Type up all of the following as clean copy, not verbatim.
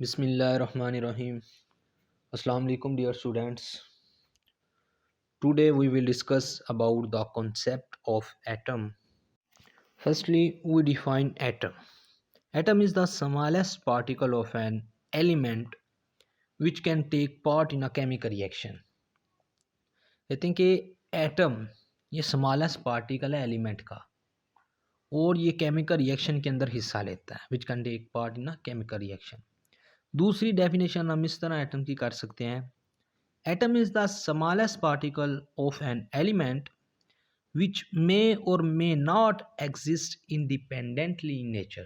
Bismillahirrahmanirrahim. Assalamu alaikum dear students. Today we will discuss about the concept of atom. Firstly, we define atom. Atom is the smallest particle of an element which can take part in a chemical reaction. कहते हैं कि atom ये smallest particle है element का और ये chemical reaction के अंदर हिस्सा लेता है which can take part in a chemical reaction. दूसरी डेफिनेशन हम इस तरह एटम की कर सकते हैं। Atom is the smallest particle of an element which may or may not exist independently in nature.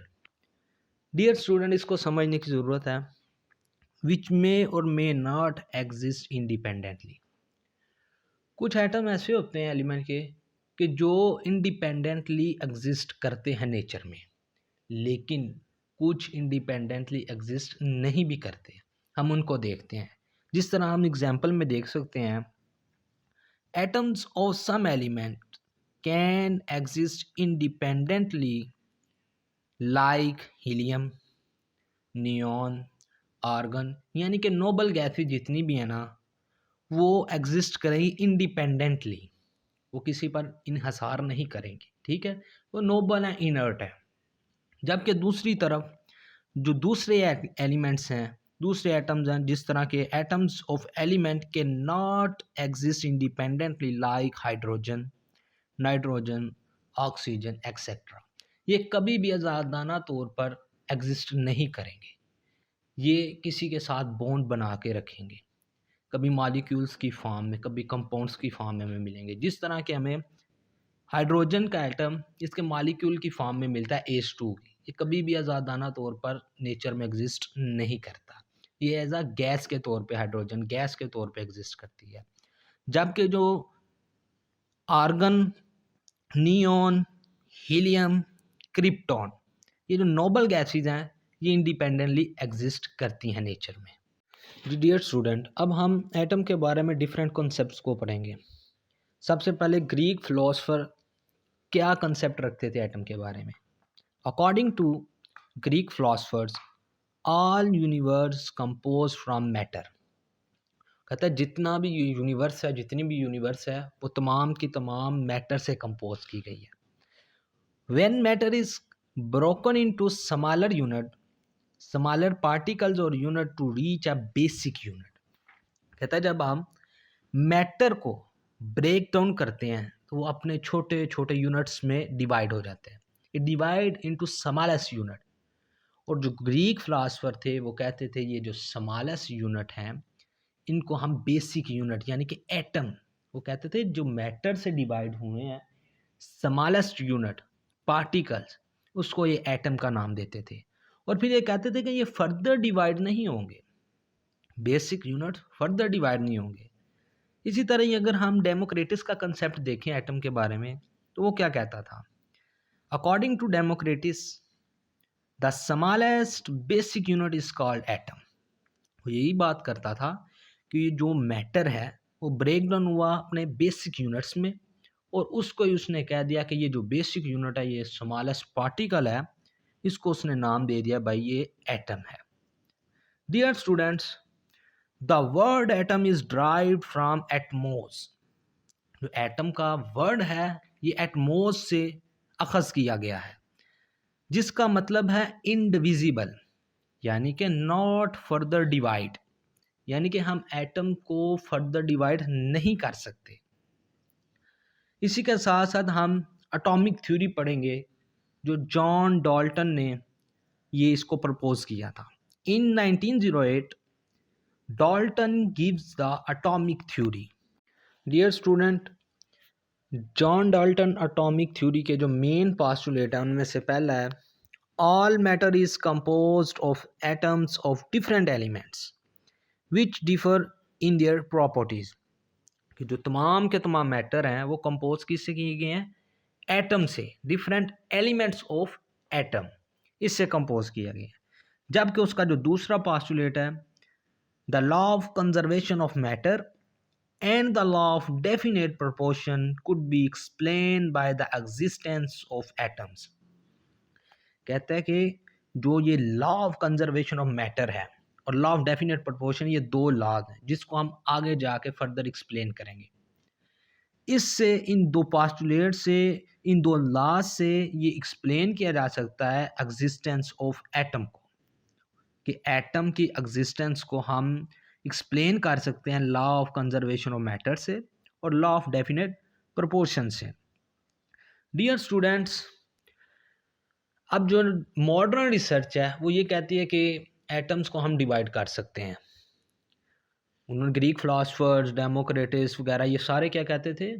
Dear student, इसको समझने की ज़रूरत है। Which may or may not exist independently. कुछ एटम ऐसे होते हैं एलिमेंट के कि जो इंडिपेंडेंटली एग्जिस्ट करते हैं नेचर में, लेकिन कुछ इंडिपेंडेंटली एग्जिस्ट नहीं भी करते। हम उनको देखते हैं। जिस तरह हम एग्जाम्पल में देख सकते हैं, atoms of some element can exist independently like helium, neon, argon, यानी कि नोबल गैसेज जितनी भी है ना वो एग्जिस्ट करेंगी इंडिपेंडेंटली, वो किसी पर इन्हसार नहीं करेंगी। ठीक है, वो नोबल है, इनर्ट है। जबकि दूसरी तरफ जो दूसरे एलिमेंट्स हैं, दूसरे एटम्स हैं, जिस तरह के एटम्स ऑफ एलिमेंट के not exist independently like hydrogen, nitrogen, oxygen etcetera, ये कभी भी आज़ादाना तौर पर एग्जिस्ट नहीं करेंगे। ये किसी के साथ बॉन्ड बना के रखेंगे, कभी मॉलिक्यूल्स की फॉर्म में, कभी कंपाउंड्स की फॉर्म में हमें मिलेंगे। जिस तरह के हमें हाइड्रोजन का एटम इसके मॉलिक्यूल की फॉर्म में मिलता है H2 की, ये कभी भी आज़ादाना तौर पर नेचर में एग्जिस्ट नहीं करता। ये एज अ गैस के तौर पे, हाइड्रोजन गैस के तौर पे एग्जिस्ट करती है। जबकि जो आर्गन, नियॉन, हीलियम, क्रिप्टॉन, ये जो नोबल गैसेज हैं ये इंडिपेंडेंटली एग्जिस्ट करती हैं नेचर में। डियर स्टूडेंट, अब हम एटम के बारे में डिफरेंट कॉन्सेप्ट्स को पढ़ेंगे। सबसे पहले ग्रीक फिलोसफर क्या कंसेप्ट रखते थे एटम के बारे में। According to Greek philosophers, all universe compose from matter. कहता है जितना भी यूनिवर्स है, जितनी भी यूनिवर्स है वो तमाम की तमाम मैटर से कंपोज की गई है। When matter is broken into smaller unit, smaller particles और unit to reach a basic unit. कहता है जब हम मैटर को ब्रेक डाउन करते हैं तो वो अपने छोटे छोटे यूनिट्स में डिवाइड हो जाते हैं। It divide into smallest unit. और जो ग्रीक फिलासफर थे वो कहते थे ये जो स्मॉलेस्ट यूनिट हैं इनको हम बेसिक यूनिट यानी कि एटम, वो कहते थे जो मैटर से डिवाइड हुए हैं स्मॉलेस्ट यूनिट पार्टिकल्स, उसको ये एटम का नाम देते थे। और फिर ये कहते थे कि ये फर्दर डिवाइड नहीं होंगे, बेसिक यूनिट फर्दर डिवाइड नहीं होंगे। इसी तरह ही अगर हम डेमोक्रेटिस का कंसेप्ट देखें एटम के बारे में तो वो क्या कहता था। According to Democritus, the smallest basic unit is called atom. वो यही बात करता था कि जो मैटर है वो ब्रेक डाउन हुआ अपने बेसिक यूनिट्स में और उसको ही उसने कह दिया कि ये जो बेसिक यूनिट है ये स्मॉलेस्ट पार्टिकल है, इसको उसने नाम दे दिया भाई ये एटम है। Dear students, the word atom is derived from atomos. जो एटम का वर्ड है ये एटमोस से अखज़ किया गया है, जिसका मतलब है इनडिविजिबल, यानी कि नॉट फर्दर डिवाइड, यानी कि हम एटम को फर्दर डिवाइड नहीं कर सकते। इसी के साथ साथ हम एटॉमिक थ्योरी पढ़ेंगे जो जॉन डाल्टन ने ये इसको प्रपोज किया था। In 1908 Dalton gives the atomic theory. Dear student, John Dalton atomic theory के जो मेन पास्टुलेट है उनमें से पहला है all matter is composed of atoms of different elements which differ in their properties. कि जो तमाम के तमाम मैटर हैं वो कंपोज किससे किए गए हैं, एटम से, डिफरेंट एलिमेंट्स ऑफ एटम, इससे कंपोज किया गया है। जबकि उसका जो दूसरा पास्टुलेट है the law of conservation of matter and the law of definite proportion could be explain by the existence of atoms. कहता है कि जो ये law of conservation of matter है और लॉ ऑफ डेफिनेट प्रोपोर्शन, ये दो लॉज हैं जिसको हम आगे जाके फर्दर एक्सप्लेन करेंगे। इससे, इन दो पास्टुलेट से, इन दो लॉज से ये एक्सप्लेन किया जा सकता है एग्जिस्टेंस ऑफ एटम को, कि एटम की एग्जिस्टेंस को हम एक्सप्लेन कर सकते हैं law of conservation of matter से और लॉ ऑफ डेफिनेट प्रोपोर्शन से। डियर स्टूडेंट्स, अब जो मॉडर्न रिसर्च है वो ये कहती है कि एटम्स को हम डिवाइड कर सकते हैं। उन्होंने ग्रीक फिलासफर्स, डेमोक्रेटिस वगैरह ये सारे क्या कहते थे,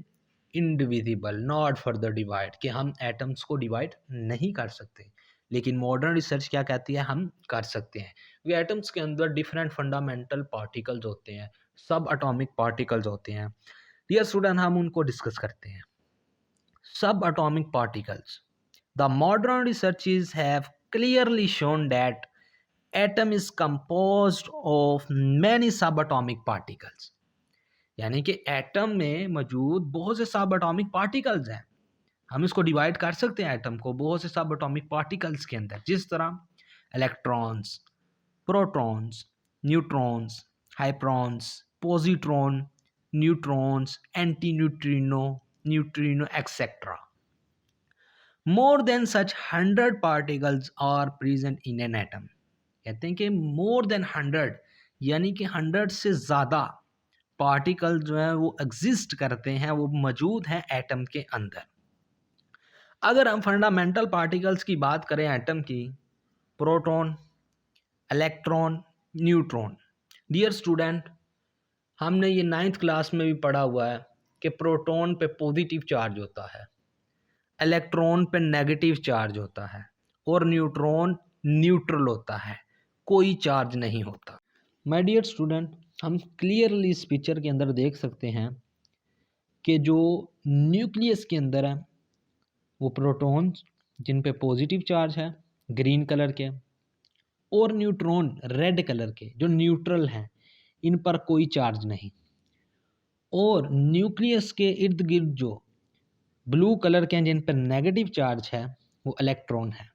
इनडिविजिबल, नॉट फर्दर डिवाइड, कि हम एटम्स को डिवाइड नहीं कर सकते। लेकिन मॉडर्न रिसर्च क्या कहती है, हम कर सकते हैं। वे एटम्स के अंदर डिफरेंट फंडामेंटल पार्टिकल्स होते हैं, सब एटॉमिक पार्टिकल्स होते हैं। डियर स्टूडेंट, हम उनको डिस्कस करते हैं। सब atomic particles, the modern researches have clearly shown that atom is composed of many सब एटॉमिक पार्टिकल्स, यानी कि एटम में मौजूद बहुत से सब एटॉमिक पार्टिकल्स हैं। हम इसको डिवाइड कर सकते हैं एटम को बहुत से सब एटॉमिक पार्टिकल्स के अंदर, जिस तरह electrons, protons, neutrons, hyperons, positron, neutrons, anti neutrino, neutrino etcetera. More than such 100 particles are present in an atom. कहते हैं कि मोर देन 100, यानी कि 100 से ज़्यादा पार्टिकल जो है वो एग्जिस्ट करते हैं, वो मौजूद हैं एटम के अंदर। अगर हम फंडामेंटल पार्टिकल्स की बात करें एटम की, proton, electron, neutron. Dear student, हमने ये 9th क्लास में भी पढ़ा हुआ है कि प्रोटॉन पे पॉजिटिव चार्ज होता है, इलेक्ट्रॉन पे नेगेटिव चार्ज होता है और न्यूट्रॉन न्यूट्रल होता है, कोई चार्ज नहीं होता। माय डियर स्टूडेंट, हम क्लियरली इस पिक्चर के अंदर देख सकते हैं कि जो न्यूक्लियस के अंदर है वो प्रोटॉन्स जिन पे पॉजिटिव चार्ज है ग्रीन कलर के, और न्यूट्रॉन रेड कलर के जो न्यूट्रल हैं, इन पर कोई चार्ज नहीं। और न्यूक्लियस के इर्द गिर्द जो ब्लू कलर के हैं जिन पर नेगेटिव चार्ज है वो इलेक्ट्रॉन है।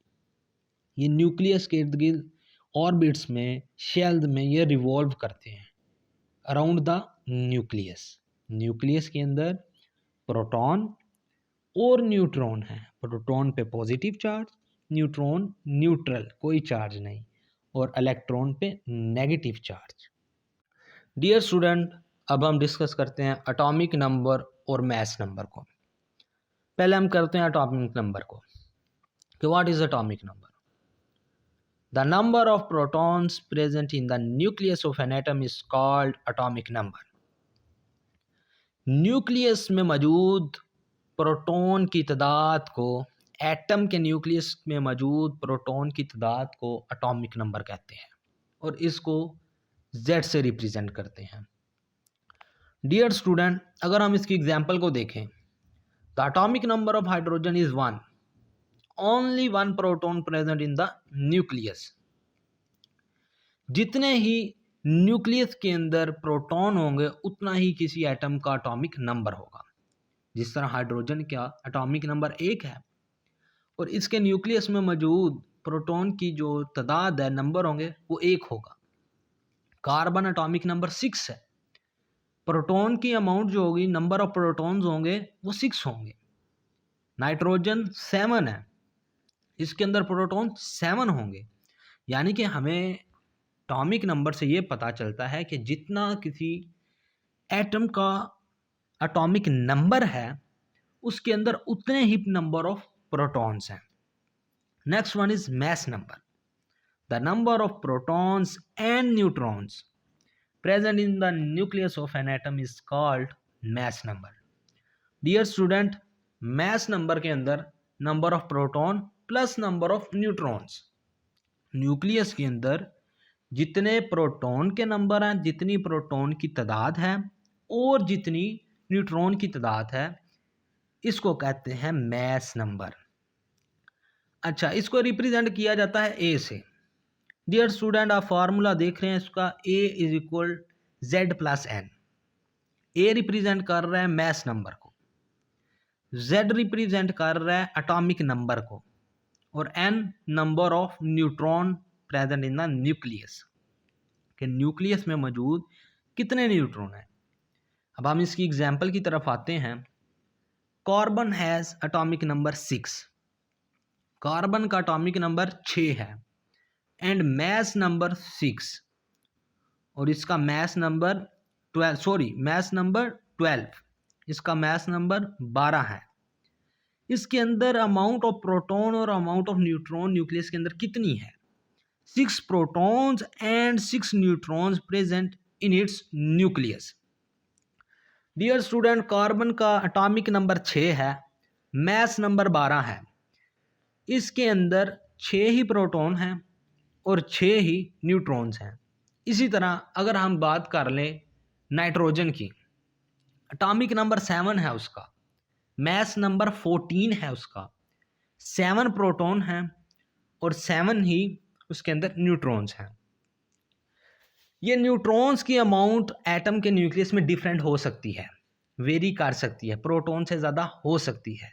ये न्यूक्लियस के इर्द गिर्द ऑर्बिट्स में, शेल्स में ये रिवॉल्व करते हैं अराउंड द न्यूक्लियस। न्यूक्लियस के अंदर प्रोटॉन और न्यूट्रॉन है, प्रोटॉन पे पॉजिटिव चार्ज, न्यूट्रॉन न्यूट्रल, कोई चार्ज नहीं, और इलेक्ट्रॉन पे नेगेटिव चार्ज। डियर स्टूडेंट, अब हम डिस्कस करते हैं एटॉमिक नंबर और मास नंबर को। पहले हम करते हैं एटॉमिक नंबर को, कि what is atomic number. The number of protons present in the nucleus of an atom is called atomic number. Nucleus में मौजूद प्रोटॉन की तादाद को, एटम के न्यूक्लियस में मौजूद प्रोटॉन की तादाद को एटॉमिक नंबर कहते हैं और इसको Z से रिप्रेजेंट करते हैं। डियर स्टूडेंट, अगर हम इसकी एग्जांपल को देखें, the atomic number of hydrogen is 1, only 1 proton present in the nucleus. जितने ही न्यूक्लियस के अंदर प्रोटॉन होंगे उतना ही किसी एटम का एटॉमिक नंबर होगा। जिस तरह हाइड्रोजन का एटॉमिक नंबर 1 है और इसके न्यूक्लियस में मौजूद प्रोटॉन की जो तादाद है, नंबर होंगे, वो 1 होगा। कार्बन एटॉमिक नंबर 6 है, प्रोटॉन की अमाउंट जो होगी, नंबर ऑफ प्रोटॉन्स होंगे वो 6 होंगे। नाइट्रोजन 7 है, इसके अंदर प्रोटॉन 7 होंगे। यानी कि हमें एटॉमिक नंबर से ये पता चलता है कि जितना किसी एटम का एटॉमिक नंबर है उसके अंदर उतने ही नंबर ऑफ प्रोटॉन्स हैं। Next one is mass number. The number of protons and neutrons present in the nucleus of an atom is called mass number. Dear student, mass number के अंदर number of proton plus number of neutrons, nucleus के अंदर जितने proton के number हैं, जितनी proton की तादाद है और जितनी न्यूट्रॉन की तादाद है, इसको कहते हैं मास नंबर। अच्छा, इसको रिप्रेजेंट किया जाता है ए से। डियर स्टूडेंट, आप फार्मूला देख रहे हैं इसका, A is equal Z plus N. A represent कर रहा है मास नंबर को, जेड रिप्रेजेंट कर रहा है एटॉमिक नंबर को, और N number of neutron present in the nucleus. कि न्यूक्लियस में मौजूद कितने न्यूट्रॉन हैं। अब हम इसकी एग्जाम्पल की तरफ आते हैं। Carbon has atomic number 6, carbon का एटॉमिक नंबर 6 है, एंड मैस नंबर 6, और इसका मैस नंबर 12, इसका मैस नंबर 12 है। इसके अंदर अमाउंट ऑफ प्रोटॉन और अमाउंट ऑफ न्यूट्रॉन न्यूक्लियस के अंदर कितनी है? 6 protons and 6 neutrons present in its nucleus. Dear student, carbon का एटॉमिक नंबर 6 है, मैस नंबर 12 है। इसके अंदर 6 ही प्रोटॉन हैं और 6 ही न्यूट्रॉन्स हैं। इसी तरह अगर हम बात कर लें नाइट्रोजन की, एटॉमिक नंबर 7 है उसका, मैस नंबर 14 है उसका, 7 प्रोटॉन हैं और 7 ही उसके अंदर न्यूट्रॉन्स हैं। ये न्यूट्रॉन्स की अमाउंट एटम के न्यूक्लियस में डिफरेंट हो सकती है, वेरी कर सकती है, प्रोटॉन से ज़्यादा हो सकती है,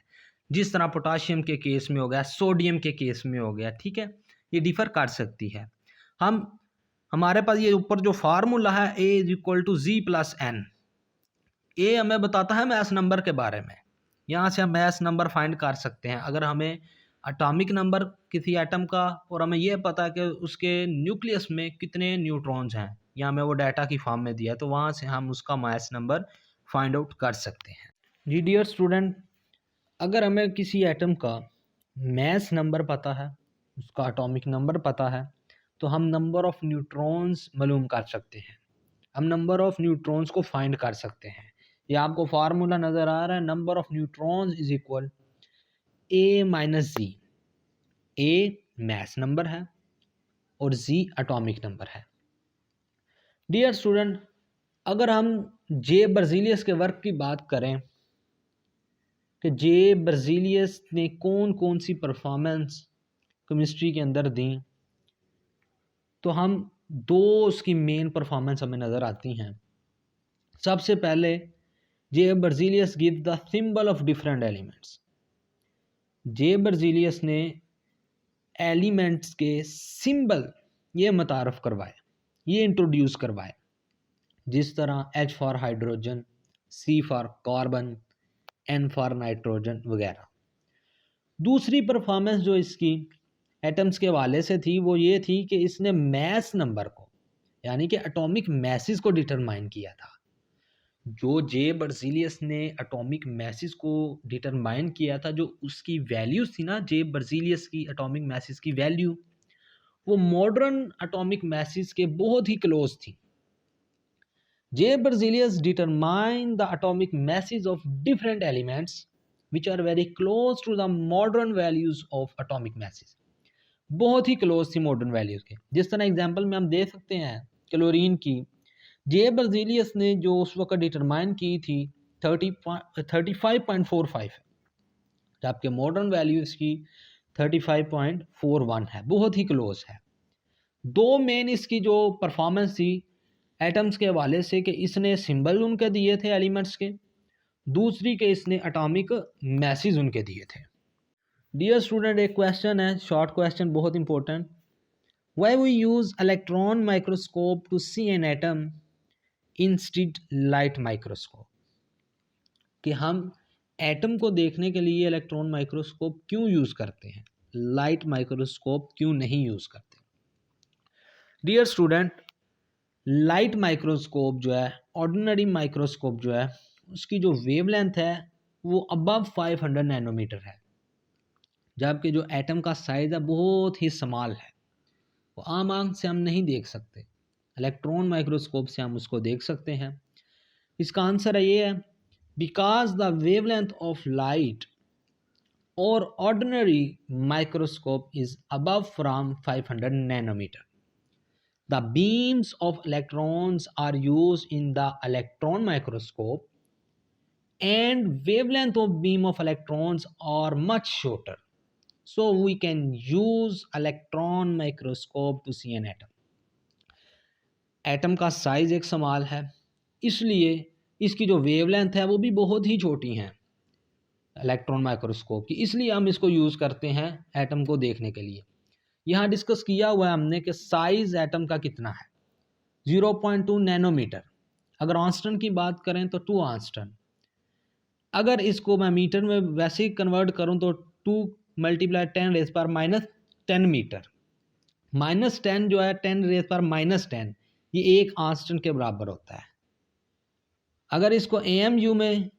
जिस तरह पोटाशियम के केस में हो गया, सोडियम के केस में हो गया, ठीक है, ये डिफर कर सकती है। हमारे पास ये ऊपर जो फार्मूला है A=G+N, ए हमें बताता है मैस नंबर के बारे में। यहाँ से हम मैस नंबर फाइंड कर सकते हैं। अगर हमें एटॉमिक नंबर किसी एटम का और हमें यह पता है कि उसके न्यूक्लियस में कितने न्यूट्रॉन्स हैं, या हमें वो डाटा की फॉर्म में दिया है, तो वहाँ से हम उसका मैस नंबर फाइंड आउट कर सकते हैं। जी डियर स्टूडेंट, अगर हमें किसी एटम का मैस नंबर पता है, उसका एटॉमिक नंबर पता है, तो हम नंबर ऑफ़ न्यूट्रॉन्स मालूम कर सकते हैं, हम नंबर ऑफ़ न्यूट्रॉन्स को फाइंड कर सकते हैं। ये आपको फार्मूला नज़र आ रहा है, number of neutrons is equal A-Z। A mass number है और Z एटॉमिक नंबर है। डियर स्टूडेंट, अगर हम जे बर्जीलियस के वर्क की बात करें कि जे बर्जीलियस ने कौन कौन सी परफॉर्मेंस केमिस्ट्री के अंदर दी, तो हम दो उसकी मेन परफॉर्मेंस हमें नज़र आती हैं। सबसे पहले J Berzelius give the symbol of different elements. J Berzelius ने एलिमेंट्स के सिंबल ये मुतारफ़ करवाए, ये इंट्रोड्यूस करवाए, जिस तरह H for hydrogen, C for carbon, N for nitrogen वगैरह। दूसरी परफॉर्मेंस जो इसकी एटम्स के हवाले से थी वो ये थी कि इसने मैस नंबर को, यानी कि एटॉमिक मैसेज को डिटरमाइन किया था। जो जे बर्जीलियस ने एटॉमिक मैसेज को डिटरमाइन किया था, जो उसकी वैल्यूज थी ना, जे बर्जीलियस की एटॉमिक मैसेज की वैल्यू, वो मॉडर्न एटॉमिक मैसेज के बहुत ही क्लोज थी। J Berzelius determine the atomic masses of different elements which are very close to the modern values of atomic masses, बहुत ही क्लोज थी मॉडर्न वैल्यूज के। जिस तरह एग्जांपल में हम दे सकते हैं क्लोरीन की, जे बर्जीलियस ने जो उस वक्त डिटरमाइन की थी 35.45 है, जबकि मॉडर्न वैल्यू इसकी 35.41 है, बहुत ही क्लोज है। दो मेन इसकी जो परफॉर्मेंस थी एटम्स के हवाले से कि इसने सिंबल उनके दिए थे एलिमेंट्स के, दूसरी के इसने एटॉमिक मैसेज उनके दिए थे। डियर स्टूडेंट, एक क्वेश्चन है, शॉर्ट क्वेश्चन, बहुत important. Why we use electron microscope to see an atom instead light microscope, कि हम एटम को देखने के लिए इलेक्ट्रॉन माइक्रोस्कोप क्यों यूज़ करते हैं, लाइट माइक्रोस्कोप क्यों नहीं यूज़ करते। डियर स्टूडेंट, लाइट माइक्रोस्कोप जो है, ऑर्डिनरी माइक्रोस्कोप जो है, उसकी जो वेवलेंथ है वो अबव 500 नैनोमीटर है, जबकि जो एटम का साइज़ है बहुत ही स्मॉल है, वो आम आंख से हम नहीं देख सकते। इलेक्ट्रॉन माइक्रोस्कोप से हम उसको देख सकते हैं। इसका आंसर है ये है, because the wavelength of light और ordinary microscope is above from 500 nanometre. The beams of electrons are used in the electron microscope and wavelength of beam of electrons are much shorter. So we can use electron microscope to see an atom. Atom का size एक small है, इसलिए इसकी जो wavelength है वो भी बहुत ही छोटी है इलेक्ट्रॉन माइक्रोस्कोप की, इसलिए हम इसको यूज़ करते हैं एटम को देखने के लिए। यहाँ डिस्कस किया हुआ है हमने कि साइज़ एटम का कितना है, 0.2 नैनोमीटर। अगर ऑन्स्टन की बात करें तो 2 ऑन्स्टन। अगर इसको मैं मीटर में वैसे ही कन्वर्ट करूं तो 2 × 10⁻10 मीटर। -10 जो है 10⁻10 ये 1 ऑन्स्टन के बराबर होता है। अगर इसको AMU में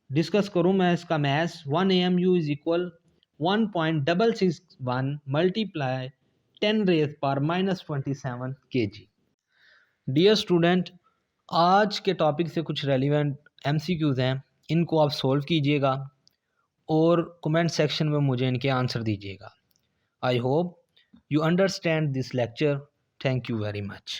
डिस्कस करूं मैं, इसका mass 1 AMU is equal 1.661 × 10⁻27 kg। Dear student, आज के टॉपिक से कुछ रेलिवेंट MCQs हैं, इनको आप सॉल्व कीजिएगा और कमेंट सेक्शन में मुझे इनके आंसर दीजिएगा। I hope you understand this lecture. Thank you very much.